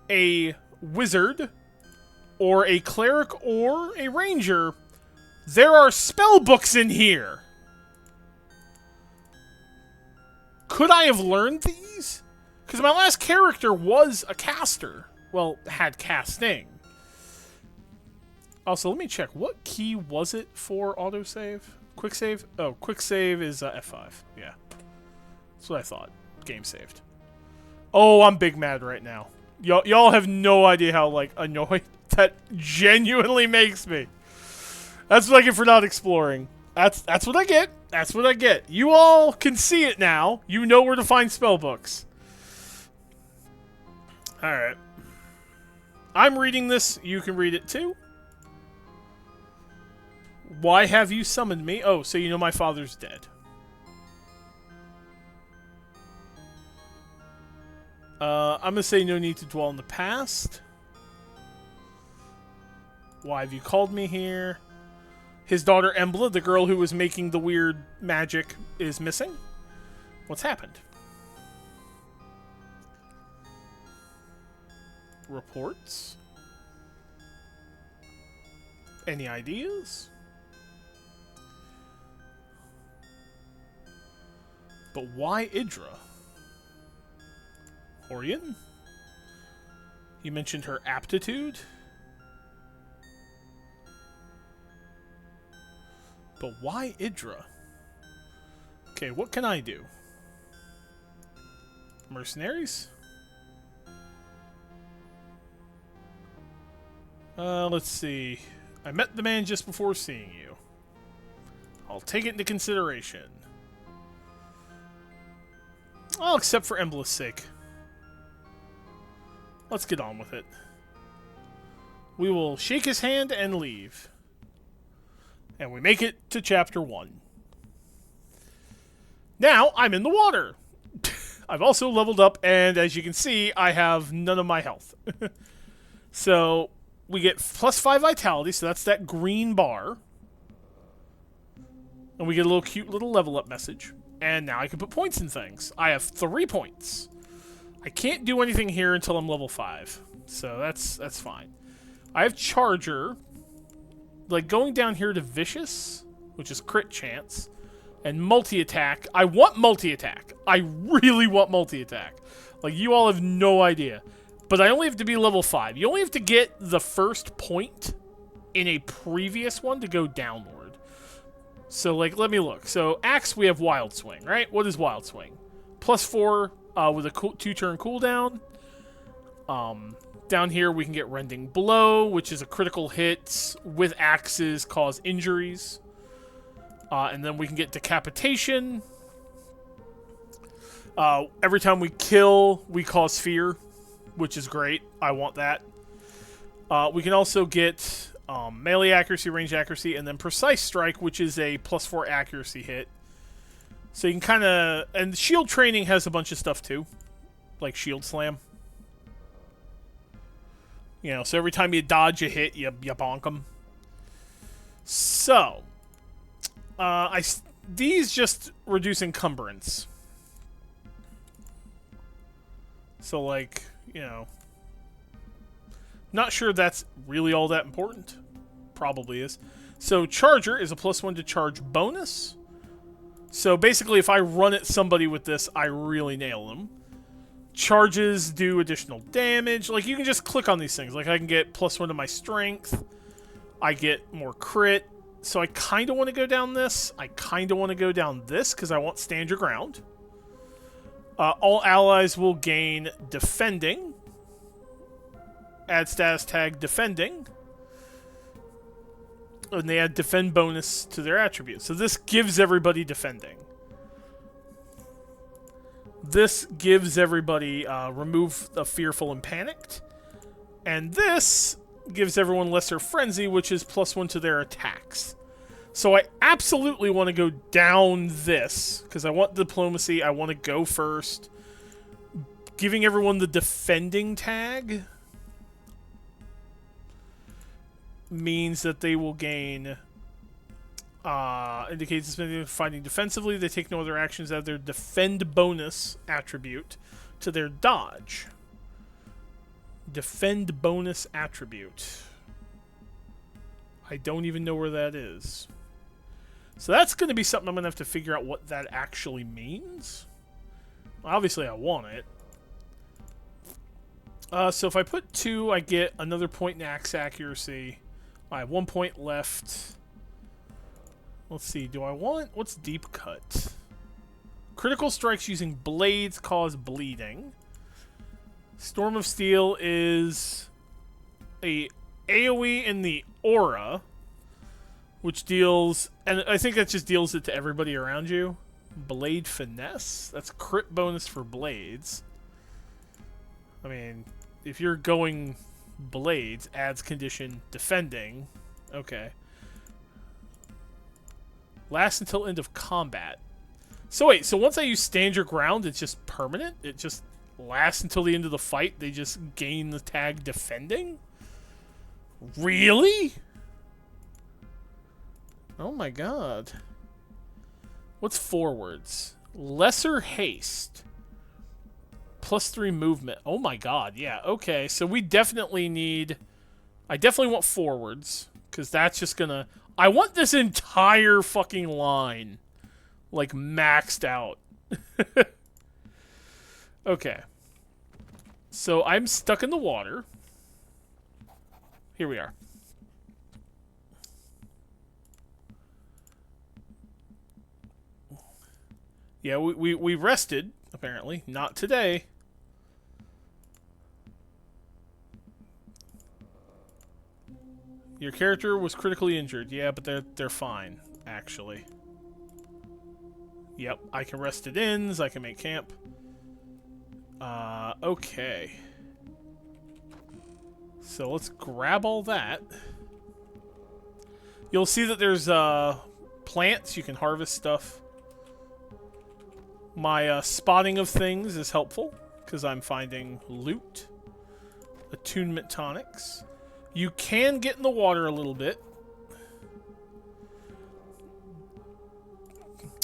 a wizard, or a cleric, or a ranger, there are spell books in here. Could I have learned these? Because my last character was a caster. Well, had casting. Also, let me check. What key was it for autosave? Quick save? Oh, quick save is F5. Yeah. That's what I thought. Game saved. Oh, I'm big mad right now. Y'all have no idea how, like, annoyed that genuinely makes me. That's what I get for not exploring. That's what I get. That's what I get. You all can see it now. You know where to find spell books. Alright. I'm reading this. You can read it too. Why have you summoned me? Oh, so you know my father's dead. I'm going to say no need to dwell in the past. Why have you called me here? His daughter Embla, the girl who was making the weird magic, is missing. What's happened? Reports? Any ideas? But why Idra? Horian? You mentioned her aptitude? But why Idra? Okay, what can I do? Mercenaries? Let's see. I met the man just before seeing you. I'll take it into consideration. Well, except for Embla's sake. Let's get on with it. We will shake his hand and leave. And we make it to chapter 1. Now, I'm in the water. I've also leveled up, and as you can see, I have none of my health. So, we get +5 vitality, so that's that green bar. And we get a little cute little level up message. And now I can put points in things. I have 3 points. I can't do anything here until I'm level 5. So that's fine. I have Charger. Like, going down here to Vicious, which is crit chance, and multi-attack. I want multi-attack. I really want multi-attack. Like, you all have no idea. But I only have to be level 5. You only have to get the first point in a previous one to go downward. So, like, let me look. So, Axe, we have Wild Swing, right? What is Wild Swing? +4 with a 2-turn cooldown. Down here, we can get Rending Blow, which is a critical hit with axes, cause injuries. And then we can get Decapitation. Every time we kill, we cause fear, which is great. I want that. We can also get melee accuracy, range accuracy, and then Precise Strike, which is a +4 accuracy hit. So you can kind of... And Shield Training has a bunch of stuff, too. Like Shield Slam. You know, so every time you dodge a hit, you bonk them. So, these just reduce encumbrance. So, like, you know, not sure that's really all that important. Probably is. So, Charger is a +1 to charge bonus. So, basically, if I run at somebody with this, I really nail them. Charges do additional damage. Like, you can just click on these things. Like, I can get +1 to my strength. I get more crit. So I kind of want to go down this. I kind of want to go down this because I want stand your ground. All allies will gain defending. Add status tag defending. And they add defend bonus to their attribute. So this gives everybody defending. This gives everybody remove the fearful and panicked. And this gives everyone lesser frenzy, which is +1 to their attacks. So I absolutely want to go down this, because I want diplomacy, I want to go first. Giving everyone the defending tag means that they will gain... indicates it's fighting defensively. They take no other actions out of their defend bonus attribute to their dodge. Defend bonus attribute. I don't even know where that is. So that's going to be something I'm going to have to figure out what that actually means. Obviously, I want it. So if I put 2, I get another point in axe accuracy. I have 1 point left. Let's see, do I want... What's Deep Cut? Critical strikes using blades cause bleeding. Storm of Steel is a AoE in the aura, which deals... And I think that just deals it to everybody around you. Blade Finesse. That's crit bonus for blades. I mean, if you're going blades, adds condition defending. Okay. Lasts until end of combat. So wait, so once I use stand your ground, it's just permanent? It just lasts until the end of the fight? They just gain the tag defending? Really? Oh my god. What's forwards? Lesser haste. +3 movement. Oh my god, yeah, okay. So we definitely need... I definitely want forwards, because that's just gonna... I want this entire fucking line, like, maxed out. Okay. So I'm stuck in the water. Here we are. Yeah, we rested, apparently. Not today. Your character was critically injured. Yeah, but they're fine, actually. Yep, I can rest at inns, I can make camp. Okay. So let's grab all that. You'll see that there's plants, you can harvest stuff. My spotting of things is helpful, because I'm finding loot. Attunement tonics. You can get in the water a little bit.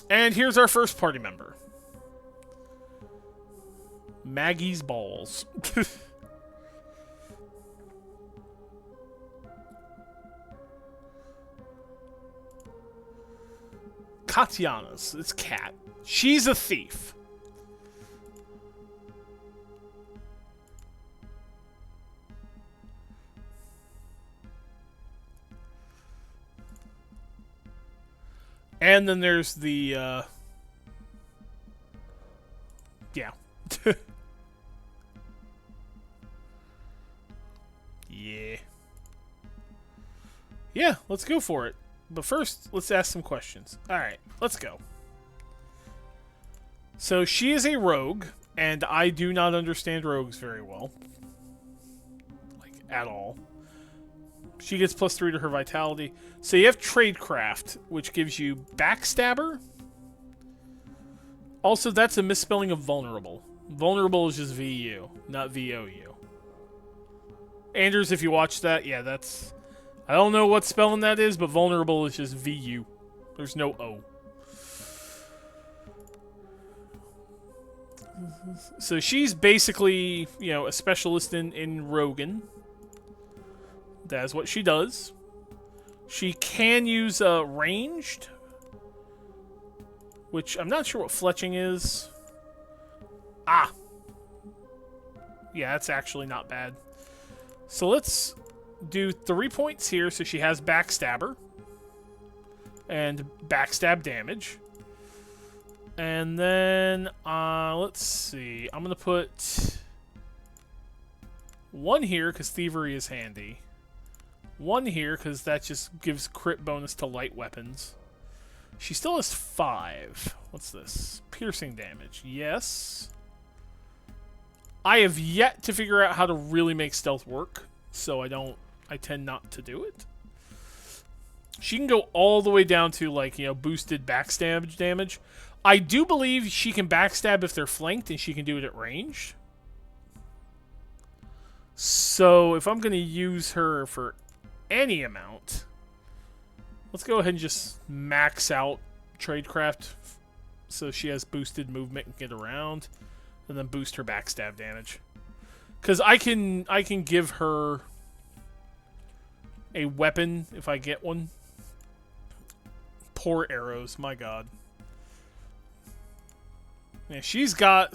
And here's our first party member. Maggie's balls. Katiana's. It's Kat. She's a thief. And then there's the, yeah. Yeah. Yeah, let's go for it. But first, let's ask some questions. Alright, let's go. So, she is a rogue, and I do not understand rogues very well. Like, at all. She gets +3 to her vitality. So you have Tradecraft, which gives you Backstabber. Also, that's a misspelling of Vulnerable. Vulnerable is just VU, not VOU. Anders, if you watch that, yeah, that's... I don't know what spelling that is, but Vulnerable is just VU. There's no O. So she's basically, you know, a specialist in Rogan. That's what she does. She can use ranged, which I'm not sure what fletching is. Ah. Yeah, that's actually not bad. So let's do 3 points here, so she has Backstabber and Backstab damage. And then, let's see. I'm going to put 1 here, because Thievery is handy. 1 here, because that just gives crit bonus to light weapons. She still has 5. What's this? Piercing damage. Yes. I have yet to figure out how to really make stealth work, so I tend not to do it. She can go all the way down to, like, you know, boosted backstab damage. I do believe she can backstab if they're flanked, and she can do it at range. So, if I'm going to use her for any amount, let's go ahead and just max out Tradecraft so she has boosted movement and get around, and then boost her backstab damage. Because I can give her a weapon if I get one. Poor arrows, my god. Yeah, she's got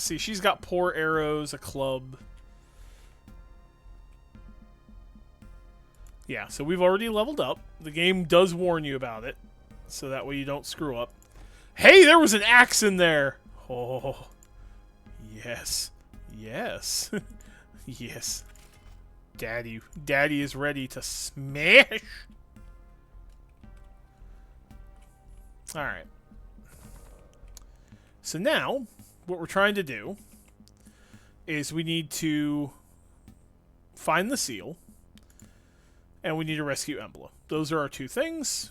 poor arrows, a club. Yeah, so we've already leveled up. The game does warn you about it, so that way you don't screw up. Hey, there was an axe in there! Oh, yes. Yes. Yes. Daddy is ready to smash! Alright. So now, what we're trying to do is we need to find the seal, and we need to rescue Embla. Those are our 2 things.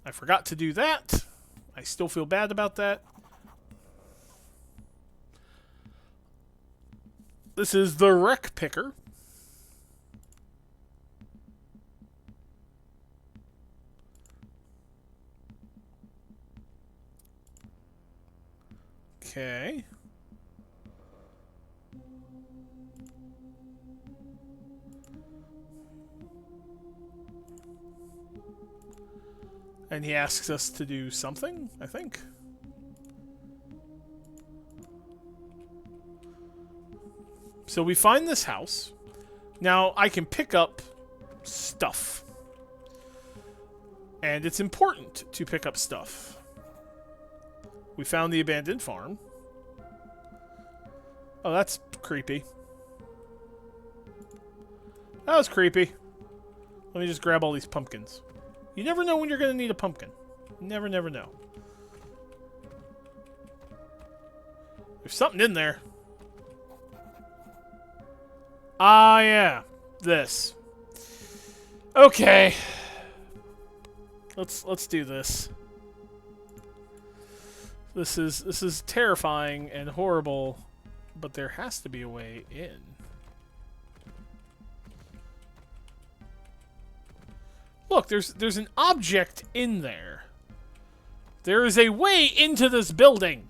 I forgot to do that. I still feel bad about that. This is the Wreck Picker. Okay. And he asks us to do something, I think. So we find this house. Now, I can pick up stuff. And it's important to pick up stuff. We found the abandoned farm. Oh, that's creepy. That was creepy. Let me just grab all these pumpkins. You never know when you're going to need a pumpkin. Never know. There's something in there. Ah, yeah. This. Okay. Let's do this. This is terrifying and horrible, but there has to be a way in. Look, there's an object in there. There is a way into this building!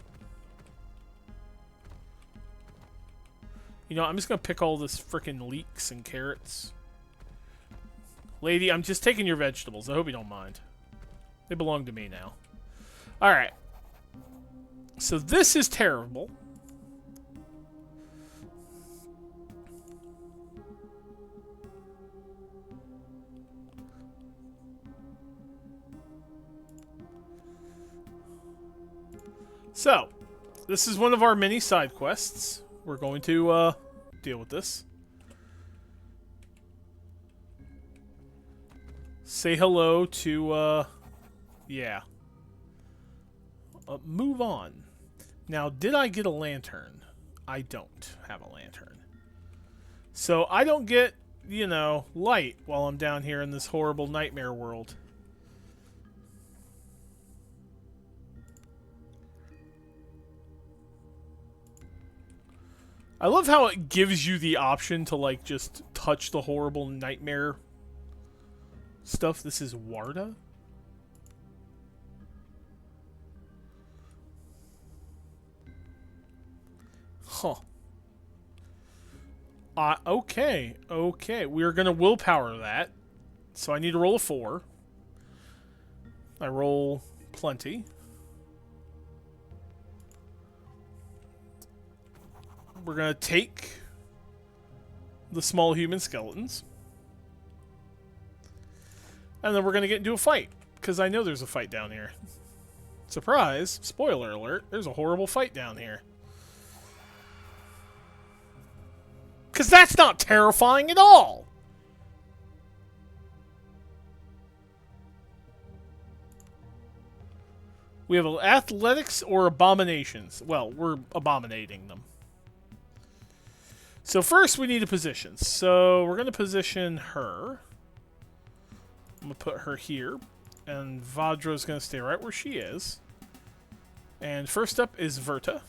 You know, I'm just gonna pick all this frickin' leeks and carrots. Lady, I'm just taking your vegetables. I hope you don't mind. They belong to me now. Alright. So this is terrible. So, this is one of our mini side quests. We're going to deal with this. Say hello to, yeah. Move on. Now, did I get a lantern? I don't have a lantern. So, I don't get, you know, light while I'm down here in this horrible nightmare world. I love how it gives you the option to, like, just touch the horrible nightmare stuff. This is Warda? Huh. Okay. Okay. We're going to willpower that. So I need to roll a 4. I roll plenty. We're going to take the small human skeletons. And then we're going to get into a fight. Because I know there's a fight down here. Surprise! Spoiler alert. There's a horrible fight down here. Because that's not terrifying at all! We have athletics or abominations. Well, we're abominating them. So first we need a position. So we're going to position her. I'm going to put her here. And Vadra's going to stay right where she is. And first up is Verta.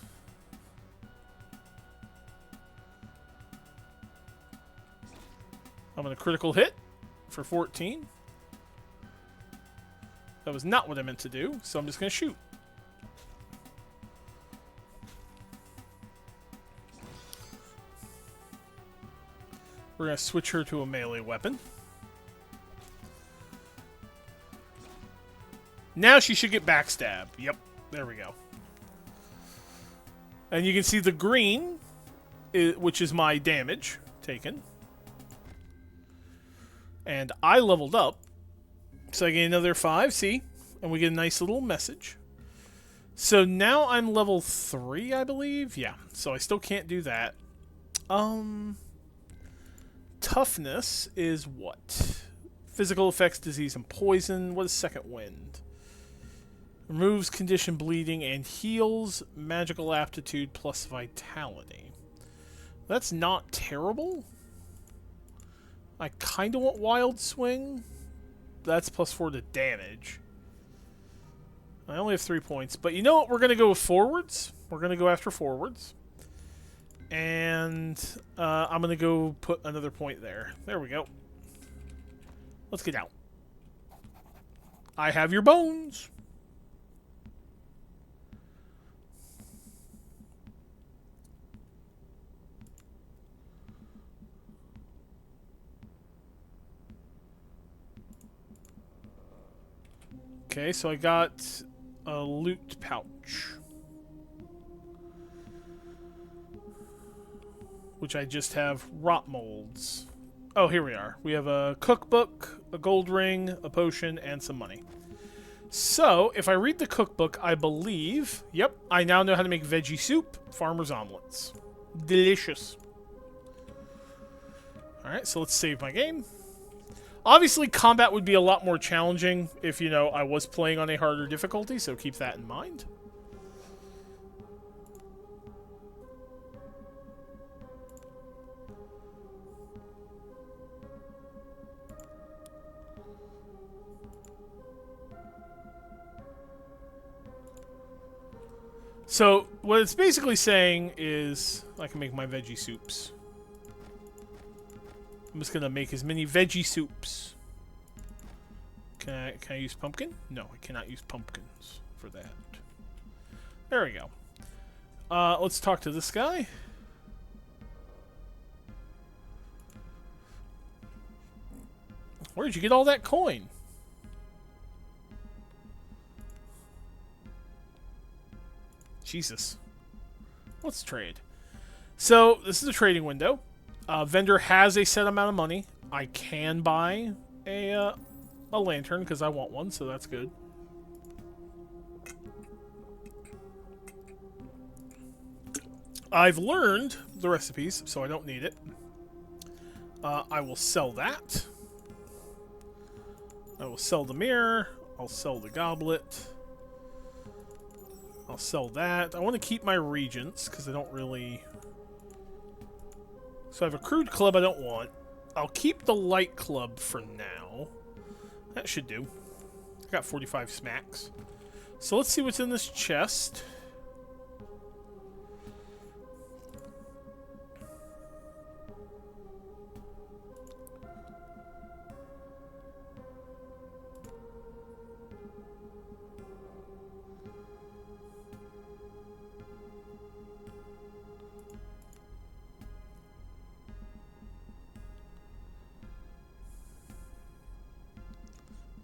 I'm going to critical hit for 14. That was not what I meant to do, so I'm just going to shoot. We're going to switch her to a melee weapon. Now she should get backstab. Yep, there we go. And you can see the green, which is my damage taken. And I leveled up. So I get another 5, see? And we get a nice little message. So now I'm level 3, I believe? Yeah, so I still can't do that. Toughness is what? Physical effects, disease, and poison. What is second wind? Removes condition bleeding and heals magical aptitude plus vitality. That's not terrible. I kind of want wild swing. That's plus 4 to damage. I only have 3 points. But you know what? We're going to go with forwards. We're going to go after forwards. And I'm going to go put another point there. There we go. Let's get out. I have your bones. Okay, so I got a loot pouch. Which I just have rot molds. Oh, here we are. We have a cookbook, a gold ring, a potion, and some money. So, if I read the cookbook, I believe... Yep, I now know how to make veggie soup, farmer's omelets. Delicious. Alright, so let's save my game. Obviously, combat would be a lot more challenging if, you know, I was playing on a harder difficulty, so keep that in mind. So, what it's basically saying is I can make my veggie soups. I'm just going to make as many veggie soups. Can I use pumpkin? No, I cannot use pumpkins. for that. There we go. Let's talk to this guy. Where'd you get all that coin? Jesus. Let's trade. So, this is a trading window. Vendor has a set amount of money. I can buy a lantern because I want one, so that's good. I've learned the recipes, so I don't need it. I will sell that. I will sell the mirror. I'll sell the goblet. I'll sell that. I want to keep my regents because I don't really... So I have a crude club I don't want. I'll keep the light club for now. That should do. I got 45 smacks. So let's see what's in this chest.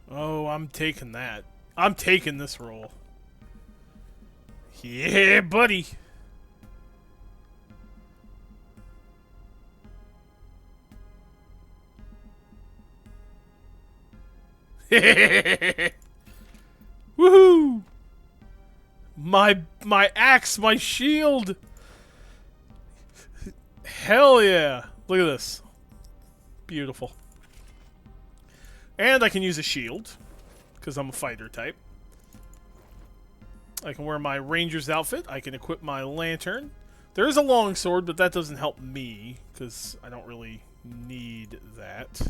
Oh, I'm taking that. I'm taking this roll. Yeah, buddy. Woohoo! My axe, my shield. Hell yeah. Look at this. Beautiful. And I can use a shield, because I'm a fighter type. I can wear my ranger's outfit. I can equip my lantern. There is a longsword, but that doesn't help me, because I don't really need that.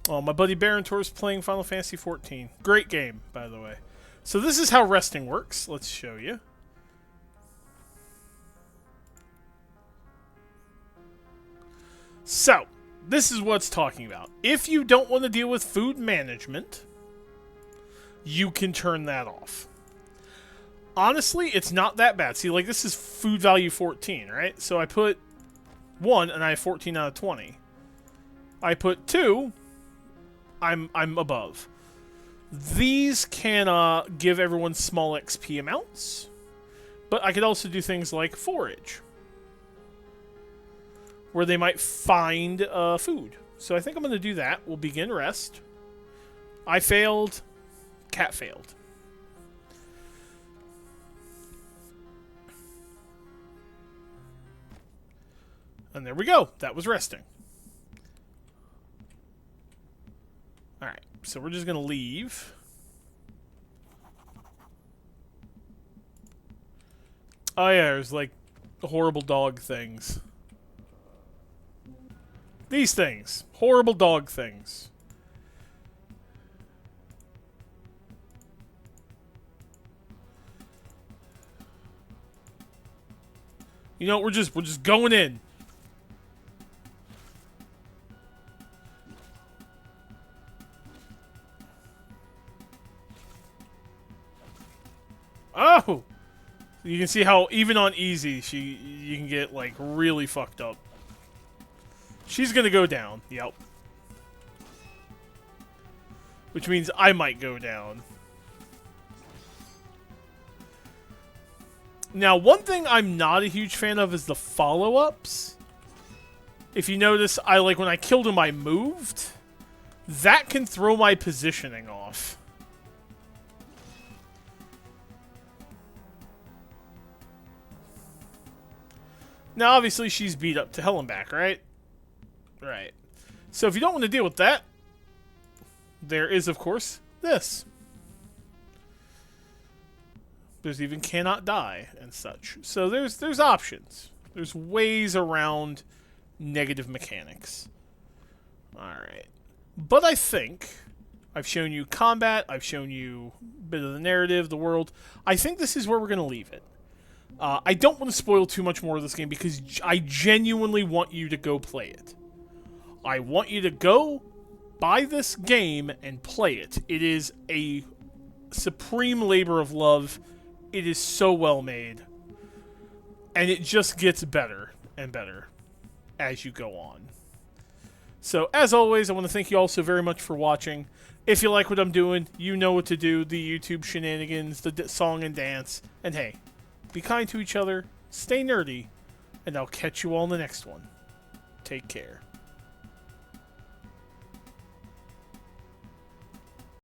Oh, my buddy Barontor's playing Final Fantasy XIV. Great game, by the way. So this is how resting works. Let's show you. So, this is what it's talking about. If you don't want to deal with food management, you can turn that off. Honestly, it's not that bad. See, like, this is food value 14, right? So I put 1, and I have 14 out of 20. I put 2, I'm above. These can give everyone small XP amounts, but I could also do things like forage, where they might find food. So I think I'm going to do that. We'll begin rest. I failed. Cat failed. And there we go. That was resting. Alright, so we're just going to leave. Oh yeah, there's like horrible dog things. These things. Horrible dog things. You know, we're just going in. Oh! You can see how even on easy you can get like really fucked up. She's gonna go down. Yep. Which means I might go down. Now, one thing I'm not a huge fan of is the follow-ups. If you notice, when I killed him, I moved. That can throw my positioning off. Now, obviously, she's beat up to hell and back, right? Right. So if you don't want to deal with that, there is, of course, this. There's even cannot die and such. So there's options. There's ways around negative mechanics. Alright. But I think I've shown you combat. I've shown you a bit of the narrative, the world. I think this is where we're going to leave it. I don't want to spoil too much more of this game because I genuinely want you to go play it. I want you to go buy this game and play it. It is a supreme labor of love. It is so well made. And it just gets better and better as you go on. So, as always, I want to thank you all so very much for watching. If you like what I'm doing, you know what to do. The YouTube shenanigans, the song and dance. And hey, be kind to each other, stay nerdy, and I'll catch you all in the next one. Take care.